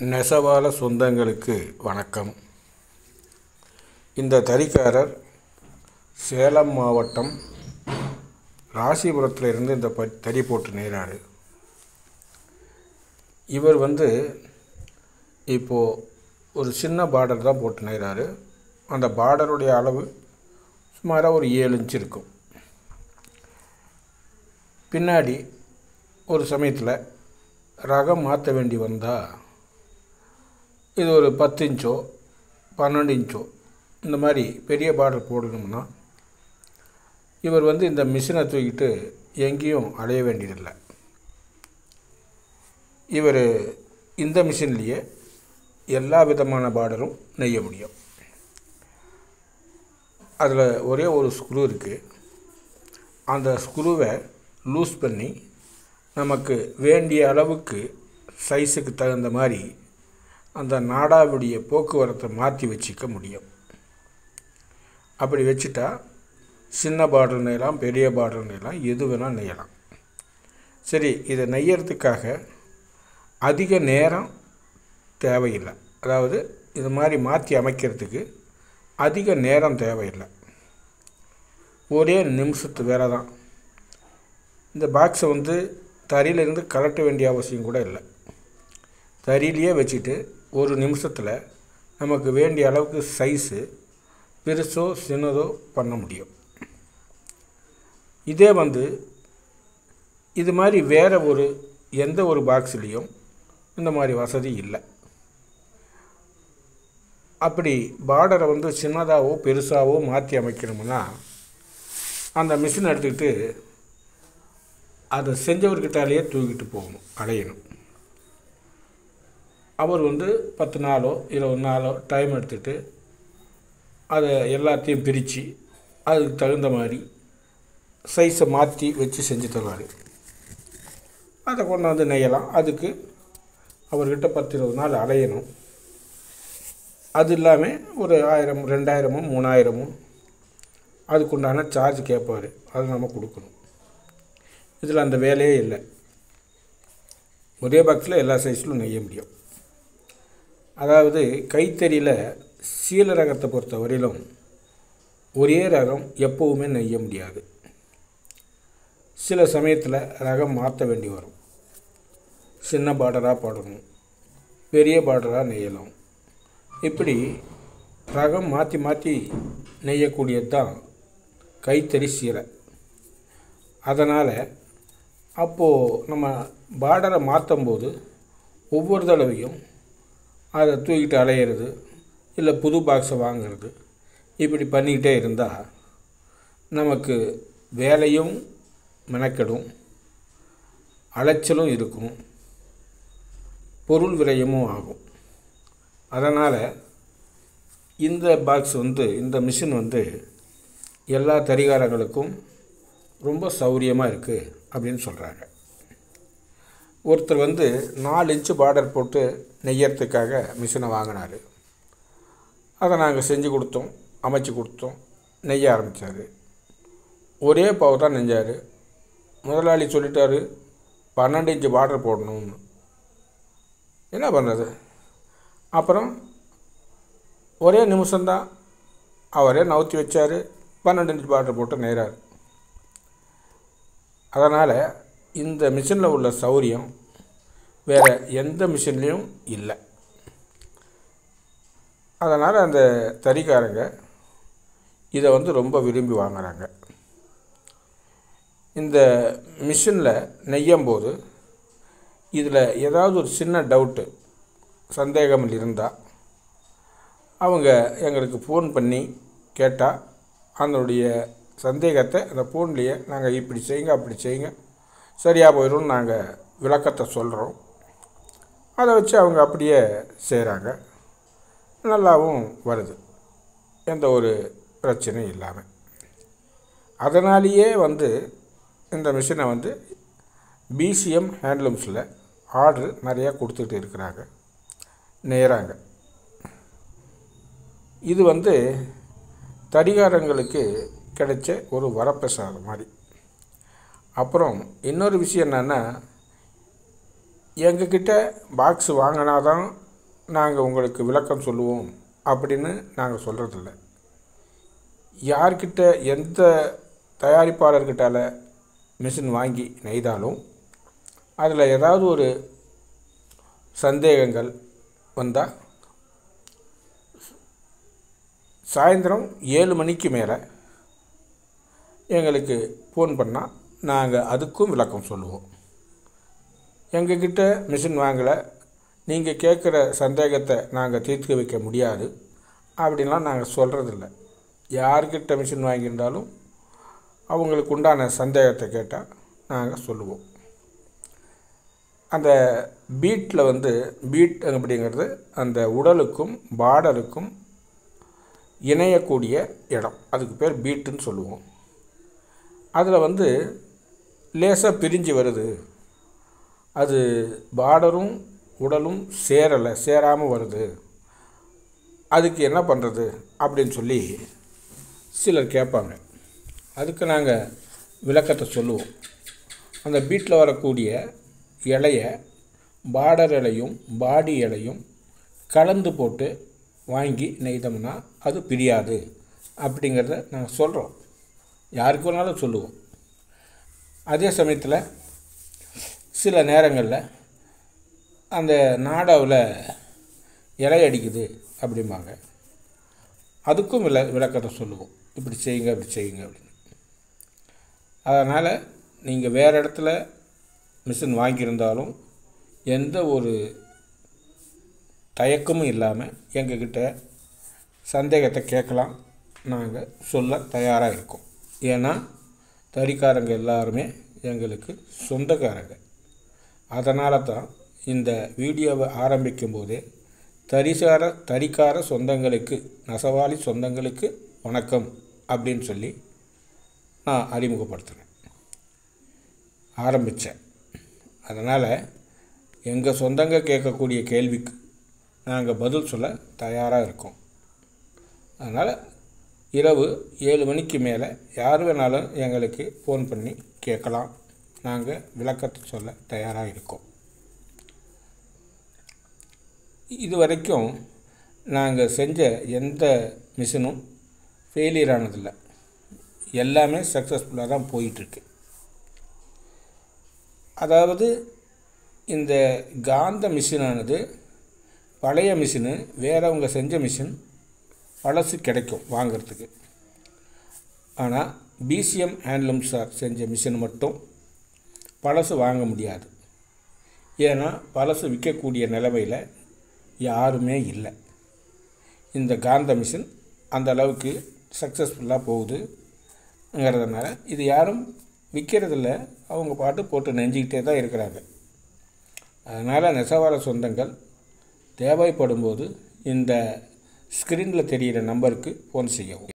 நெசவாள சொந்தங்களுக்கு வணக்கம். இந்த தறிக்காரர் சேலம் மாவட்டம் ராசிபுரத்தில் இருந்து இந்த தறி போட்டு நெய்கிறாரு. இவர் இப்போது ஒரு சின்ன பார்டர் தான் போட்டு நெய்கிறாரு. அந்த பார்டருடைய அளவு சுமாராக ஒரு 7 இன்ச் இருக்கும். பின்னாடி ஒரு சமயத்தில் ரகம் மாற்ற வேண்டி வந்தால் இது ஒரு 10 இன்ச்சோ 12 இன்ச்சோ இந்த மாதிரி பெரிய பார்டர் போடணும்னா இவர் இந்த மிஷினை தூக்கிட்டு எங்கேயும் அலைய வேண்டியதில்லை. இவர் இந்த மிஷின்லேயே எல்லா விதமான பார்டரும் நெய்ய முடியும். அதில் ஒரே ஒரு ஸ்க்ரூ இருக்குது. அந்த ஸ்க்ரூவை லூஸ் பண்ணி நமக்கு வேண்டிய அளவுக்கு சைஸுக்கு தகுந்த மாதிரி அந்த நாடாவுடைய போக்குவரத்தை மாற்றி வச்சுக்க முடியும். அப்படி வச்சுட்டா சின்ன பார்டர் நெய்யலாம், பெரிய பார்டர் நெய்யலாம், எது வேணால் நெய்யலாம். சரி, இதை நெய்யறதுக்காக அதிக நேரம் தேவையில்லை. அதாவது இது மாதிரி மாற்றி அமைக்கிறதுக்கு அதிக நேரம் தேவையில்லை. ஒரே நிமிஷத்து வேலை தான். இந்த பாக்ஸை தறியிலிருந்து கலட்ட வேண்டிய அவசியம் கூட இல்லை. தறியிலேயே வச்சுட்டு ஒரு நிமிஷத்தில் நமக்கு வேண்டிய அளவுக்கு சைஸு பெருசோ சின்னதோ பண்ண முடியும். இதே இது மாதிரி வேறு எந்த ஒரு பாக்ஸ்லேயும் இந்த மாதிரி வசதி இல்லை. அப்படி பார்டரை சின்னதாகவோ பெருசாகவோ மாற்றி அமைக்கணும்னா அந்த மிஷின் எடுத்துக்கிட்டு அதை செஞ்சவர்கிட்டாலேயே தூக்கிட்டு போகணும், அலையணும். அவர் 10 நாளோ 20 நாளோ டைம் எடுத்துகிட்டு அதை எல்லாத்தையும் பிரித்து அதுக்கு தகுந்த மாதிரி சைஸை மாற்றி வச்சு செஞ்சு தருவார். அதை கொண்டாந்து நெய்யலாம். அதுக்கு அவர்கிட்ட 10-20 நாள் அலையணும். அது இல்லாமல் ஒரு 1000 2000 3000 அதுக்குண்டான சார்ஜ் கேட்பார். அது நம்ம கொடுக்கணும். இதில் அந்த வேலையே இல்லை. ஒரே பாக்ஸில் எல்லா சைஸ்லும் நெய்ய முடியும். அதாவது கைத்தறியில் சீல ரகத்தை பொறுத்த வரையிலும் ஒரே ரகம் எப்போவுமே நெய்ய முடியாது. சில சமயத்தில் ரகம் மாற்ற வேண்டி வரும். சின்ன பார்டராக போடணும், பெரிய பார்டராக நெய்யலாம். இப்படி ரகம் மாற்றி மாற்றி நெய்யக்கூடியது தான் கைத்தறி சீலை. அதனால் அப்போது நம்ம பார்டரை மாற்றும்போது ஒவ்வொரு தடவையும் அதை தூக்கிட்டு அலையிறது, இல்லை புது பாக்ஸை வாங்கிறது, இப்படி பண்ணிக்கிட்டே இருந்தால் நமக்கு வேலையும் மெனக்கெடும், அலைச்சலும் இருக்கும், பொருள் விரயமும் ஆகும். அதனால் இந்த பாக்ஸ் இந்த மிஷின் எல்லா தறிகாரங்களுக்கும் ரொம்ப சௌரியமாக இருக்குது அப்படின்னு சொல்கிறாங்க. ஒருத்தர் 4 இன்ச்சு பார்டர் போட்டு நெய்யறதுக்காக மிஷினை வாங்கினார். அதை நாங்கள் செஞ்சு கொடுத்தோம், அமைச்சு கொடுத்தோம், நெய்ய ஆரம்பித்தார். ஒரே பாவு தான் நெஞ்சார். முதலாளி சொல்லிட்டாரு 12 இன்ச்சு பார்டர் போடணும்னு. என்ன பண்ணுறது? அப்புறம் ஒரே நிமிஷம்தான் அவரே நவுத்தி வச்சார். 12 இன்ச்சு பார்டர் போட்டு நெய்கிறார். அதனால் இந்த மிஷினில் உள்ள சௌரியம் வேறு எந்த மிஷின்லேயும் இல்லை. அதனால் அந்த தறிக்காரங்க இதை ரொம்ப விரும்பி வாங்குகிறாங்க. இந்த மிஷினில் நெய்யும் போது இதில் ஏதாவது ஒரு சின்ன டவுட்டு சந்தேகம் இருந்தால் அவங்க எங்களுக்கு ஃபோன் பண்ணி கேட்டால் அதனுடைய சந்தேகத்தை அந்த ஃபோன்லேயே நாங்கள் இப்படி செய்யுங்க அப்படி செய்யுங்க சரியாக போயிடும் நாங்கள் விளக்கத்தை சொல்கிறோம். அதை வச்சு அவங்க அப்படியே செய்கிறாங்க. நல்லாவும் வருது, எந்த ஒரு பிரச்சனையும் இல்லாமல். அதனாலேயே இந்த மிஷினை பிசிஎம் ஹேண்ட்லூம்ஸில் ஆர்டரு நிறையா கொடுத்துட்டு இருக்கிறாங்க, நெய்கிறாங்க. இது தறிகாரங்களுக்கு கிடைச்ச ஒரு வரப்பிரசாதம் மாதிரி. அப்புறம் இன்னொரு விஷயம் என்னென்னா, எங்கக்கிட்ட பாக்ஸ் வாங்கினா தான் நாங்கள் உங்களுக்கு விளக்கம் சொல்லுவோம் அப்படின்னு நாங்கள் சொல்கிறதில்ல. யார்கிட்ட எந்த தயாரிப்பாளர்கிட்டால மிஷின் வாங்கி நெய்தாலும் அதில் ஏதாவது ஒரு சந்தேகங்கள் வந்தால் சாயந்தரம் 7 மணிக்கு மேலே எங்களுக்கு ஃபோன் பண்ணால் நாங்கள் அதுக்கும் விளக்கம் சொல்லுவோம். எங்ககிட்ட மிஷின் வாங்கலை, நீங்கள் கேட்குற சந்தேகத்தை நாங்கள் தீர்த்து வைக்க முடியாது அப்படின்லாம் நாங்கள் சொல்கிறதில்ல. யார்கிட்ட மிஷின் வாங்கியிருந்தாலும் அவங்களுக்கு உண்டான சந்தேகத்தை கேட்டால் நாங்கள் சொல்லுவோம். அந்த பீட்டில் பீட் அப்படிங்கிறது அந்த உடலுக்கும் பார்டருக்கும் இணையக்கூடிய இடம், அதுக்கு பேர் பீட்டுன்னு சொல்லுவோம். அதில் லேசாக பிரிஞ்சு வருது, அது பார்டரும் உடலும் சேராமல் வருது, அதுக்கு என்ன பண்ணுறது அப்படின்னு சொல்லி சிலர் கேட்பாங்க. அதுக்கு நாங்கள் விளக்கத்தை சொல்லுவோம். அந்த பீட்டில் வரக்கூடிய இலைய பார்டர் இலையும் பாடி இலையும் கலந்து போட்டு வாங்கி நெய்தோம்னா அது பிரியாது அப்படிங்கிறத நாங்கள் சொல்கிறோம். யாருக்கு வேணாலும் சொல்லுவோம். அதே சமயத்தில் சில நேரங்களில் அந்த நாடாவில் இலை அடிக்குது அப்படிம்பாங்க. அதுக்கும் விளக்கத்தை சொல்லுவோம், இப்படி செய்யுங்க அப்படி செய்யுங்க அப்படின்னு. அதனால் நீங்கள் வேறு இடத்துல மிஷின் வாங்கியிருந்தாலும் எந்த ஒரு தயக்கமும் இல்லாமல் எங்ககிட்ட சந்தேகத்தை கேட்கலாம், நாங்கள் சொல்ல தயாராக இருக்கோம். ஏன்னா தறிக்காரங்க எல்லாருமே எங்களுக்கு சொந்தக்காரங்க. அதனால தான் இந்த வீடியோவை ஆரம்பிக்கும் போதே தறிக்கார சொந்தங்களுக்கு, நெசவாளி சொந்தங்களுக்கு வணக்கம் அப்படின்னு சொல்லி நான் அறிமுகப்படுத்துகிறேன், ஆரம்பித்தேன். அதனால் எங்கள் சொந்தங்க கேட்கக்கூடிய கேள்விக்கு நாங்கள் பதில் சொல்ல தயாராக இருக்கோம். அதனால் இரவு 7 மணிக்கு மேலே யார் வேணாலும் எங்களுக்கு ஃபோன் பண்ணி கேட்கலாம், நாங்கள் விளக்கத்தை சொல்ல தயாராக இருக்கோம். இது வரைக்கும் நாங்கள் செஞ்ச எந்த மிஷினும் ஃபெயிலியர் ஆனதில்லை, எல்லாமே சக்ஸஸ்ஃபுல்லாக தான் போயிட்டுருக்கு. அதாவது இந்த காந்த மிஷினானது பழைய மிஷினு, வேறவங்க செஞ்ச மிஷின் பழசு கிடைக்கும் வாங்கிறதுக்கு. ஆனால் பிசிஎம் ஹேண்ட்லூம் சார் செஞ்ச மிஷின் மட்டும் பழசு வாங்க முடியாது. ஏன்னா பழசு விற்கக்கூடிய நிலைமையில் யாருமே இல்லை. இந்த காந்த மிஷின் அந்த அளவுக்கு சக்ஸஸ்ஃபுல்லாக போகுதுங்கிறதுனால இது யாரும் விற்கிறதில்ல, அவங்க பாட்டு போட்டு நெஞ்சிக்கிட்டே தான் இருக்கிறாங்க. அதனால் நெசவாள சொந்தங்கள் தேவைப்படும் போது இந்த ஸ்க்ரீனில் தெரிகிற நம்பருக்கு ஃபோன் செய்யவும்.